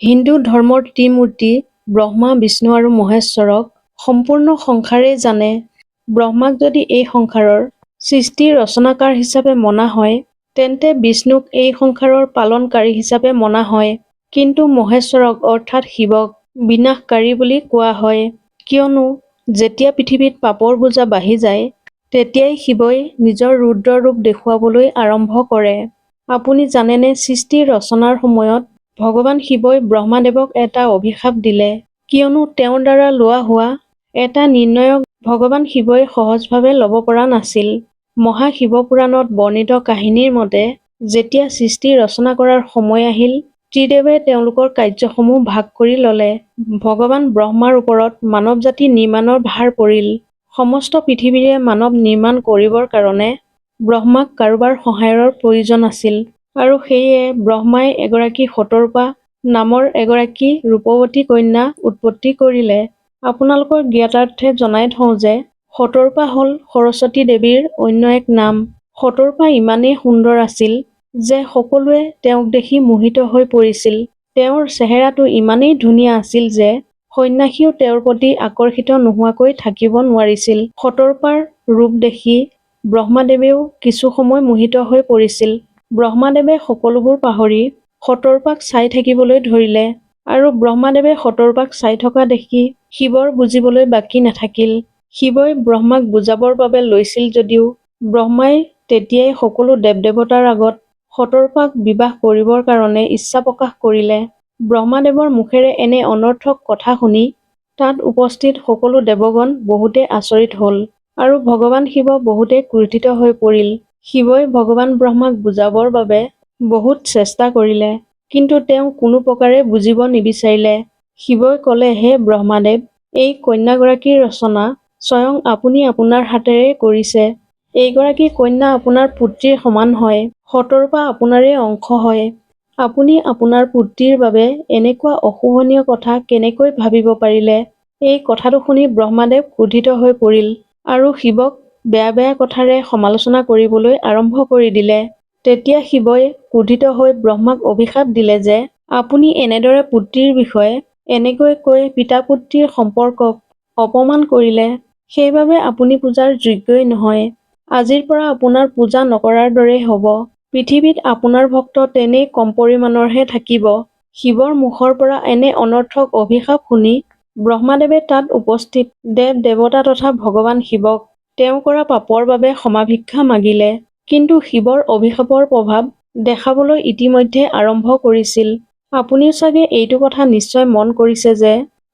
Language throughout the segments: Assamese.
হিন্দু ধৰ্মৰ ত্ৰিমূৰ্তি ব্ৰহ্মা, বিষ্ণু আৰু মহেশ্বৰক সম্পূৰ্ণ সংসাৰেই জানে। ব্ৰহ্মাক যদি এই সংসাৰৰ সৃষ্টি ৰচনাকাৰ হিচাপে মনা হয়, তেন্তে বিষ্ণুক এই সংসাৰৰ পালনকাৰী হিচাপে মনা হয়। কিন্তু মহেশ্বৰক অৰ্থাৎ শিৱক বিনাশকাৰী বুলি কোৱা হয়। কিয়নো যেতিয়া পৃথিৱীত পাপৰ বোজা বাঢ়ি যায়, তেতিয়াই শিৱই নিজৰ ৰুদ্ৰ ৰূপ দেখুৱাবলৈ আৰম্ভ কৰে। আপুনি জানেনে, সৃষ্টি ৰচনাৰ সময়ত ভগৱান শিৱই ব্ৰহ্মাদেৱক এটা অভিশাপ দিলে। কিয়নো তেওঁৰ দ্বাৰা লোৱা হোৱা এটা নিৰ্ণয়ক ভগৱান শিৱই সহজভাৱে ল'ব পৰা নাছিল। মহাশিৱপুৰাণত বৰ্ণিত কাহিনীৰ মতে, যেতিয়া সৃষ্টি ৰচনা কৰাৰ সময় আহিল, ত্ৰিদেৱে তেওঁলোকৰ কাৰ্যসমূহ ভাগ কৰি ল'লে। ভগৱান ব্ৰহ্মাৰ ওপৰত মানৱ জাতি নিৰ্মাণৰ ভাৰ পৰিল। সমস্ত পৃথিৱীৰে মানৱ নিৰ্মাণ কৰিবৰ কাৰণে ব্ৰহ্মাক কাৰোবাৰ সহায়ৰ প্ৰয়োজন আছিল। আৰু সেয়ে ব্ৰহ্মাই এগৰাকী শতৰূপা নামৰ এগৰাকী ৰূপৱতী কন্যা উৎপত্তি কৰিলে। আপোনালোকৰ জ্ঞাতাৰ্থে জনাই থওঁ যে শতৰূপা হ'ল সৰস্বতী দেৱীৰ অন্য এক নাম। শতৰূপা ইমানেই সুন্দৰ আছিল যে সকলোৱে তেওঁক দেখি মোহিত হৈ পৰিছিল। তেওঁৰ চেহেৰাটো ইমানেই ধুনীয়া আছিল যে সন্যাসীও তেওঁৰ প্ৰতি আকৰ্ষিত নোহোৱাকৈ থাকিব নোৱাৰিছিল। শতৰূপাৰ ৰূপ দেখি ব্ৰহ্মাদেৱেও কিছু সময় মোহিত হৈ পৰিছিল। ব্ৰহ্মাদেৱে সকলোবোৰ পাহৰি শতৰূপাক চাই থাকিবলৈ ধৰিলে। আৰু ব্ৰহ্মাদেৱে শতৰূপাক চাই থকা দেখি শিৱৰ বুজিবলৈ বাকী নাথাকিল। শিৱই ব্ৰহ্মাক বুজাবৰ বাবে লৈছিল যদিও ব্ৰহ্মাই তেতিয়াই সকলো দেৱ-দেৱতাৰ আগত শতৰূপাক বিবাহ কৰিবৰ কাৰণে ইচ্ছা প্ৰকাশ কৰিলে। ব্ৰহ্মাদেৱৰ মুখেৰে এনে অনৰ্থক কথা শুনি তাত উপস্থিত সকলো দেৱগণ বহুতে আচৰিত হ'ল। আৰু ভগৱান শিৱ বহুতে ক্ৰোধিত হৈ পৰিল। শিৱই ভগৱান ব্ৰহ্মাক বুজাবৰ বাবে বহুত চেষ্টা কৰিলে, কিন্তু তেওঁ কোনো প্ৰকাৰে বুজিব নিবিচাৰিলে। শিৱই ক'লে, হে ব্ৰহ্মাদেৱ, এই কন্যাগৰাকীৰ ৰচনা স্বয়ং আপুনি আপোনাৰ হাতেৰে কৰিছে। এইগৰাকী কন্যা আপোনাৰ পুত্ৰীৰ সমান হয়। শতৰূপা আপোনাৰেই অংশ হয়। আপুনি আপোনাৰ পুত্ৰীৰ বাবে এনেকুৱা অশোভনীয় কথা কেনেকৈ ভাবিব পাৰিলে? এই কথাটো শুনি ব্ৰহ্মাদেৱ ক্ৰোধিত হৈ পৰিল আৰু শিৱক বেয়া বেয়া কথাৰে সমালোচনা কৰিবলৈ আৰম্ভ কৰি দিলে। তেতিয়া শিৱই ক্ৰোধিত হৈ ব্ৰহ্মাক অভিশাপ দিলে যে আপুনি এনেদৰে পুত্ৰীৰ বিষয়ে এনেকৈ কৈ পিতা-পুত্ৰীৰ সম্পৰ্কক অপমান কৰিলে, সেইবাবে আপুনি পূজাৰ যোগ্যই নহয়। আজিৰ পৰা আপোনাৰ পূজা নকৰাৰ দৰেই হ'ব। পৃথিৱীত আপোনাৰ ভক্ত তেনেই কম পৰিমাণৰহে থাকিব। শিৱৰ মুখৰ পৰা এনে অনৰ্থক অভিশাপ শুনি ব্ৰহ্মাদেৱে তাত উপস্থিত দেৱ-দেৱতা তথা ভগৱান শিৱক তেওঁ কৰা পাপৰ বাবে ক্ষমাভিক্ষা মাগিলে। কিন্তু শিৱৰ অভিশাপৰ প্ৰভাৱ দেখাবলৈ ইতিমধ্যে আৰম্ভ কৰিছিল। আপুনিও চাগে এইটো কথা নিশ্চয় মন কৰিছে যে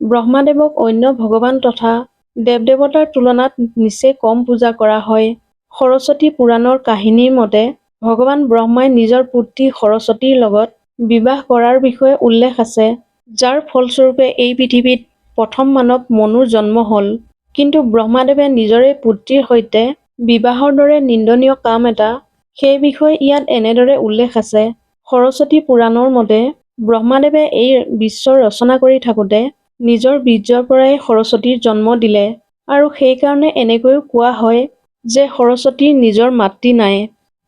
ব্ৰহ্মাদেৱক অন্য ভগৱান তথা দেৱ-দেৱতাৰ তুলনাত নিচেই কম পূজা কৰা হয়। সৰস্বতী পুৰাণৰ কাহিনীৰ মতে, ভগৱান ব্ৰহ্মাই নিজৰ পুত্ৰী সৰস্বতীৰ লগত বিবাহ কৰাৰ বিষয়ে উল্লেখ আছে, যাৰ ফলস্বৰূপে এই পৃথিৱীত প্ৰথম মানৱ মনুৰ জন্ম হ'ল। কিন্তু ব্ৰহ্মাদেৱে নিজৰে পুত্ৰীৰ সৈতে বিবাহৰ দৰে নিন্দনীয় কাম এটা, সেই বিষয়ে ইয়াত এনেদৰে উল্লেখ আছে। সৰস্বতী পুৰাণৰ মতে, ব্ৰহ্মাদেৱে এই বিশ্ব ৰচনা কৰি থাকোঁতে নিজৰ বীৰ্যৰ পৰাই সৰস্বতীৰ জন্ম দিলে। আৰু সেইকাৰণে এনেকৈও কোৱা হয় যে সৰস্বতীৰ নিজৰ মাতৃ নাই,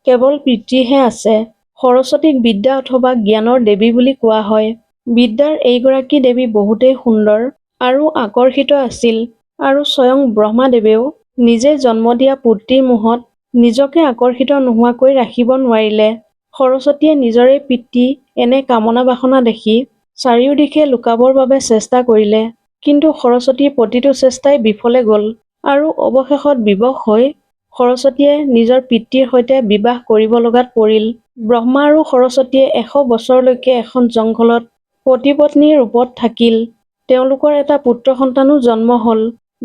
কেৱল পিতৃহে আছে। সৰস্বতীক বিদ্যা অথবা জ্ঞানৰ দেৱী বুলি কোৱা হয়। বিদ্যাৰ এইগৰাকী দেৱী বহুতেই সুন্দৰ আৰু আকৰ্ষিত আছিল। আৰু স্বয়ং ব্ৰহ্মাদেৱেও নিজে জন্ম দিয়া পুত্ৰীৰ মোহত নিজকে আকৰ্ষিত নোহোৱাকৈ ৰাখিব নোৱাৰিলে। সৰস্বতীয়ে নিজৰে পিতৃ এনে কামনা-বাসনা দেখি চাৰিওদিশে লুকাবৰ বাবে চেষ্টা কৰিলে। কিন্তু সৰস্বতীৰ প্ৰতিটো চেষ্টাই বিফলে গ'ল আৰু অৱশেষত বিবশ হৈ সৰস্বতীয়ে নিজৰ পিতৃৰ সৈতে বিবাহ কৰিব লগাত পৰিল। ব্ৰহ্মা আৰু সৰস্বতীয়ে 100 বছৰলৈকে এখন জংঘলত পতি-পত্নীৰ ৰূপত থাকিল। তেওঁলোকৰ এটা পুত্ৰ সন্তানো জন্ম হ'ল,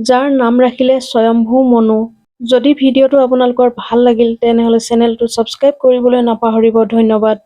যাৰ নাম ৰাখিলে স্বয়ম্ভু মনু। যদি ভিডিঅ'টো আপোনালোকৰ ভাল লাগিল, তেনেহ'লে চেনেলটো ছাবস্ক্ৰাইব কৰিবলৈ নাপাহৰিব। ধন্যবাদ।